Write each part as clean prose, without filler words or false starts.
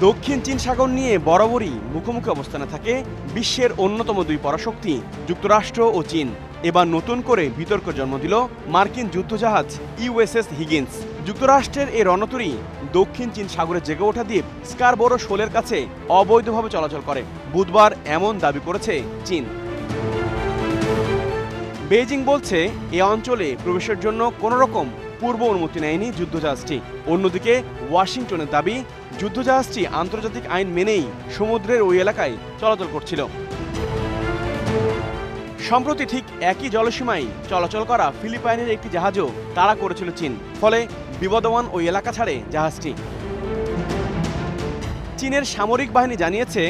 দক্ষিণ চীন সাগর নিয়ে বরাবরই মুখোমুখি অবস্থানে থাকে বিশ্বের অন্যতম দুই পরাশক্তি যুক্তরাষ্ট্র ও চীন। এবার নতুন করে বিতর্ক জন্ম দিল মার্কিন যুদ্ধজাহাজ ইউএসএস হিগিন্স। যুক্তরাষ্ট্রের এই রণতরী দক্ষিণ চীন সাগরে জেগে ওঠা দ্বীপ স্কারবোরো শোলের কাছে অবৈধভাবে চলাচল করে, বুধবার এমন দাবি করেছে চীন। বেইজিং বলছে এ অঞ্চলে প্রবেশের জন্য কোনো রকম পূর্ব অনুমতি নেয়নি যুদ্ধজাহাজটি। অন্যদিকে ওয়াশিংটনের দাবি, যুদ্ধজাহাজটি আন্তর্জাতিক আইন মেনেই সমুদ্রের ওই এলাকায় চলাচল করছিল। সম্প্রতি ঠিক একই জলসীমায় চলাচল করা ফিলিপাইনের একটি জাহাজও তাড়া করেছিল চীন, ফলে বিবদমান ওই এলাকা ছাড়ে জাহাজটি। চীনের সামরিক বাহিনী জানিয়েছে,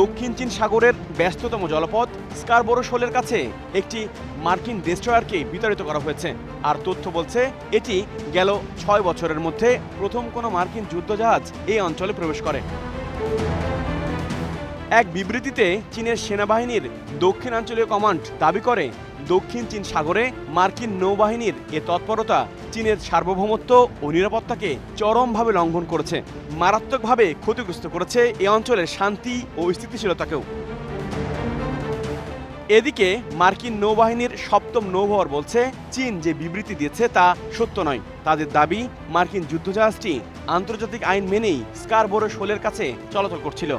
দক্ষিণ চীন সাগরের ব্যস্ততম জলপথ স্কারবোরো শোলের কাছে একটি মার্কিন ডেস্ট্রয়ারকে বিতাড়িত করা হয়েছে। আর তথ্য বলছে, এটি গেল ৬ বছরের মধ্যে প্রথম কোনো মার্কিন যুদ্ধজাহাজ এই অঞ্চলে প্রবেশ করে। এক বিবৃতিতে চীনের সেনাবাহিনীর দক্ষিণাঞ্চলীয় কমান্ড দাবি করে, দক্ষিণ চীন সাগরে মার্কিন নৌবাহিনীর এ তৎপরতা চীনের সার্বভৌমত্ব ও নিরাপত্তাকে চরমভাবে লঙ্ঘন করেছে, মারাত্মকভাবে ক্ষতিগ্রস্ত করেছে এ অঞ্চলের শান্তি ও স্থিতিশীলতাকেও। এদিকে মার্কিন নৌবাহিনীর সপ্তম নৌবহর বলছে, চীন যে বিবৃতি দিয়েছে তা সত্য নয়। তাদের দাবি, মার্কিন যুদ্ধজাহাজটি আন্তর্জাতিক আইন মেনেই স্কারবোরো শোলের কাছে চলাচল করছিল।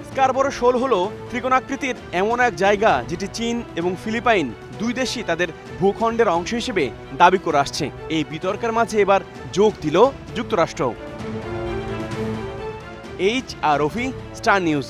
স্কারবোরো শোল হলো ত্রিকোণাকৃতির এমন এক জায়গা যেটি চীন এবং ফিলিপাইন দুই দেশই তাদের ভূখণ্ডের অংশ হিসেবে দাবি করে আসছে। এই বিতর্কের মাঝে এবার যোগ দিল যুক্তরাষ্ট্র। আর রফি, স্টার নিউজ।